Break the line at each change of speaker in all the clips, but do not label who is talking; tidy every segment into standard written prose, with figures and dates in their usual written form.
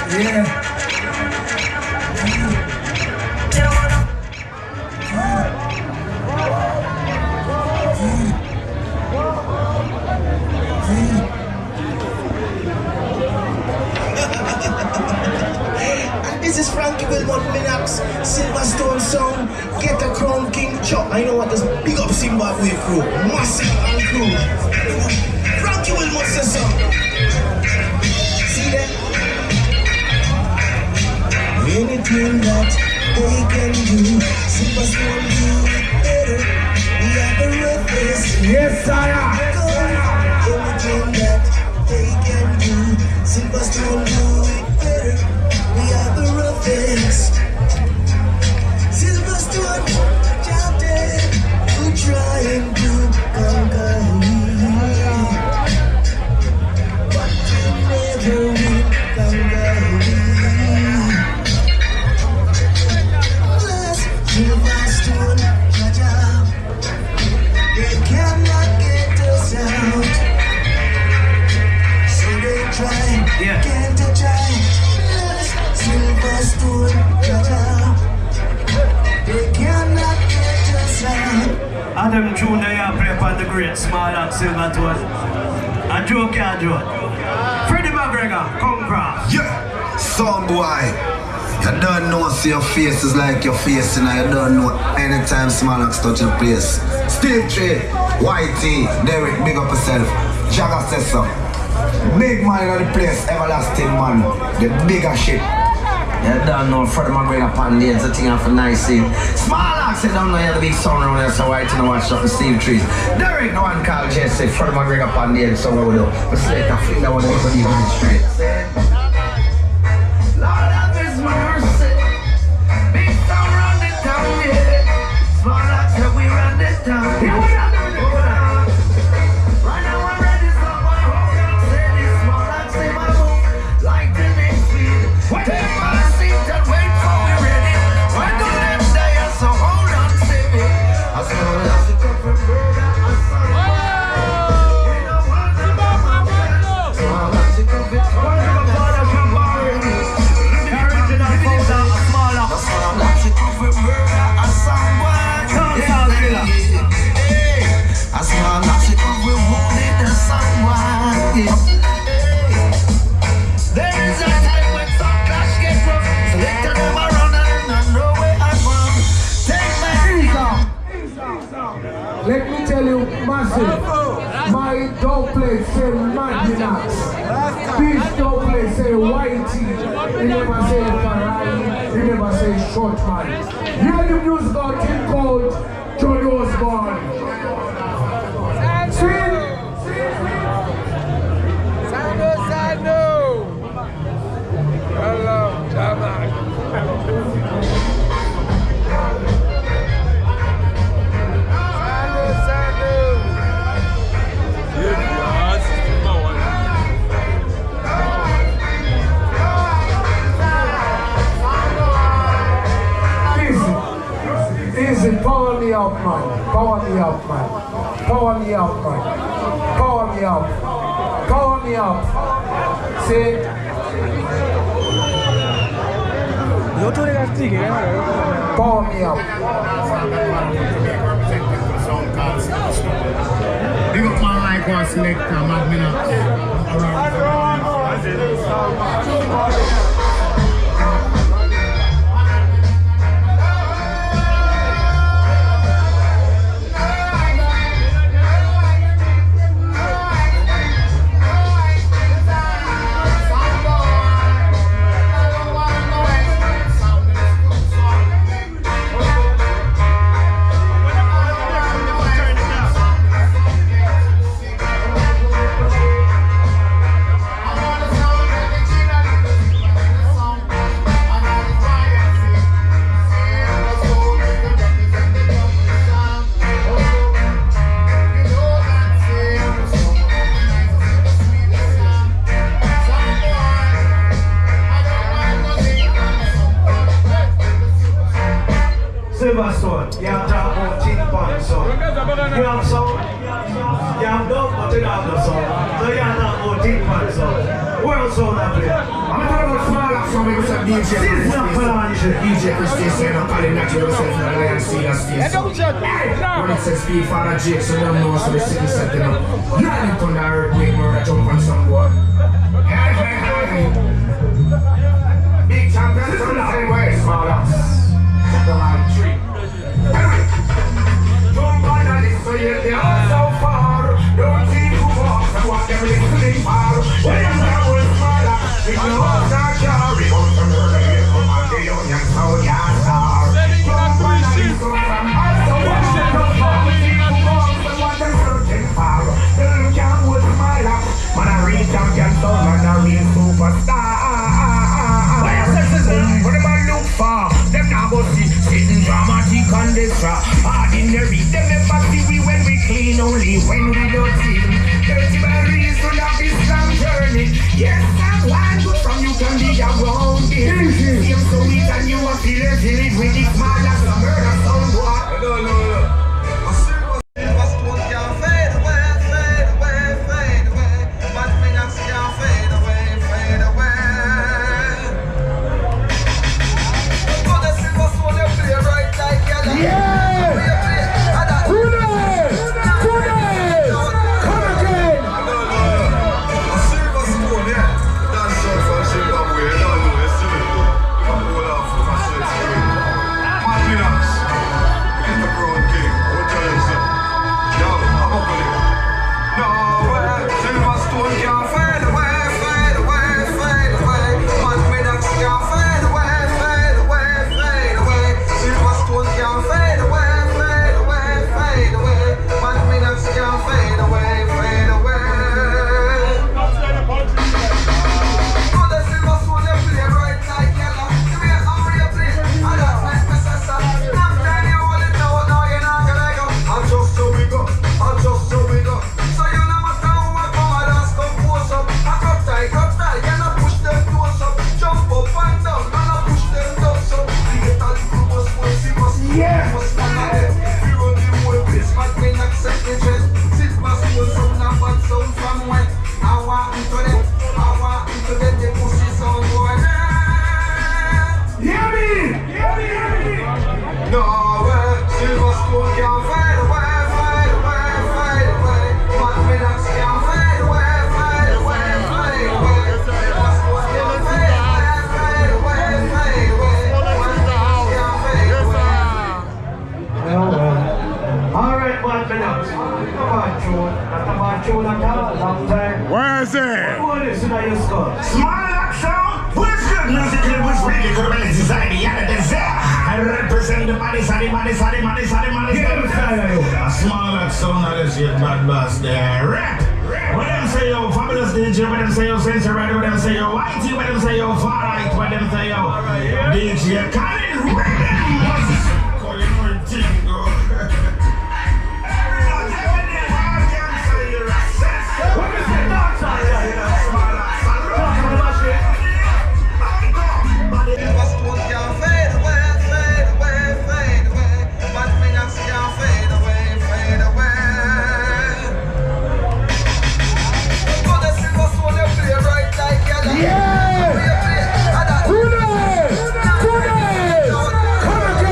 Yeah.
And this is Frankie Wilmot Minax, Silverstone Sound, Get a Crown King Chop. I know what this big up Zimbabwe crew, massive and crew. Frankie Wilmot says so. See that? Anything that they can do, Silverstone do it better. We are the roughest.
Yes, sire.
Anything that they can do, Silverstone do it better. We are the roughest. Silverstone, Captain, who trying to conquer me, but you never will conquer me. Bless Silverstone, Jaja, they cannot get us out, so they try, can't they try? Silverstone, Jaja, they cannot get us out.
Adam Jr. you play upon the great small and Silverstone. And Joe can't do it. Freddie McGregor, come cross.
Yeah, some boy. You don't know see your face is like your face, and you don't know anytime Smallux touch your place. Steve Trey, Whitey, Derek, big up yourself. Jagger says so. Big man in the place, everlasting man. The bigger shit. You don't know Freddie McGregor upon the ends, the thing off a nice scene. Smallux, you don't know you have the big sound around here, so Whitey don't watch stuff for Steve Trees. Derek, the one called Jesse, Freddie McGregor upon the ends, so what we do? But Slate, I feel that one is even straight. Lord have his mercy. Big sound run the town, yeah. Smallux, yeah, we run the town. Yeah, we run the town. Right now I'm ready, so I hold on, say this Smallux, say my move, like the next speed. Take my seat and wait for me ready. Why do them die, so hold on, say me. As long as you come from burger and sun. We don't want to go my way. Smallux, you come from
Let me tell you, massive, my dog play say Maginax, Beach dog play say Whitey, he never say Ferrari, he never say short man. Hear the music out in called Johnny Osborne.
Sando. Hello, Jamal.
Easy, power me up, man. Power me up, man. Power me up, man. Power me up. Power me up. See? Power me up.
Big up man like one selector, Magminax.
Silverstone, you have talk about tin pan sound. You have sound, you have dog, but you don't have no sound. So you have talk about tin pan sound. World sound I play.
I'm talking about Smallux So we was a DJ. DJ Christie saying I'm calling that you yourself in the Lion Sea station. When it says Speed Father Jake, so them know so the city setting up. You ain't on the earthquake, murder jump on some boy. Hey, hey, hey. Big champions on the same way, smaller. The line tree. Don't bother this, so yet they are so far. Don't see who walks and walk them listening far. When I'm there with smaller, we can walk that car. We go to murder, we come on the Union Soul Yard Star. Don't bother this, so I'm also watching the far. We see who walks and walk them searching far. Them can't hold smaller. Man, I real champion soul, man, I real superstar. What am I look for? Them now go see sitting dramatic on this track. Ordinary, them never see we when we clean, only when we dirty. Dirty by reason of this long journey. Yes, I'm one good from you can be around it. Feel so weak and you are feeling it with this man like a murder sound boy. No.
Where is it?
Small action, who's good musically, who's really good about society, and it is there. I represent the money. A small action, that is your bad boss there. Rap. What them say, yo, fabulous DJ, what them say, yo, Sensor Rider, what them say, yo, Whitey, what them say, yo, Far Right, what them say, yo, DJ Khaled, call you know it, Tingo.
Come again!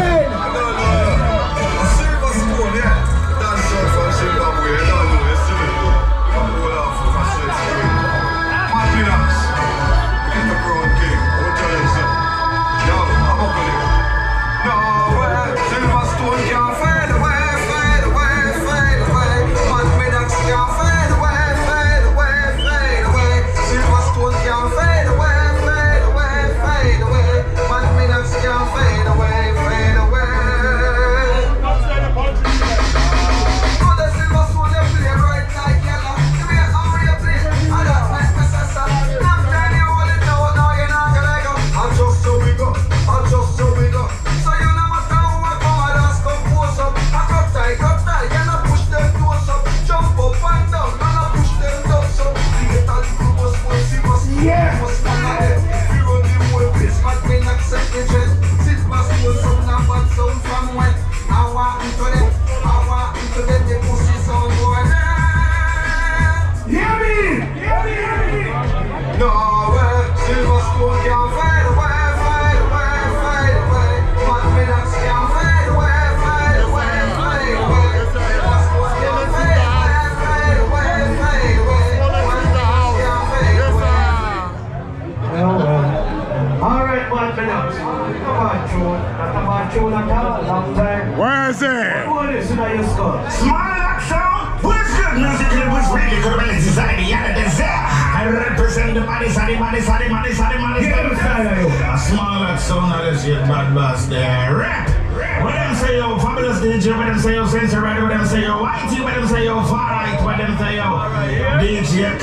you score.
Small action, who's good musically, who's really good when it's inside the other desert. I represent the body, money. A small action, now let's get bad boss there. Rap. When them say yo fabulous DJ, when them say yo sensory, when them say yo whitey, when them say yo far right, when them say yo DJ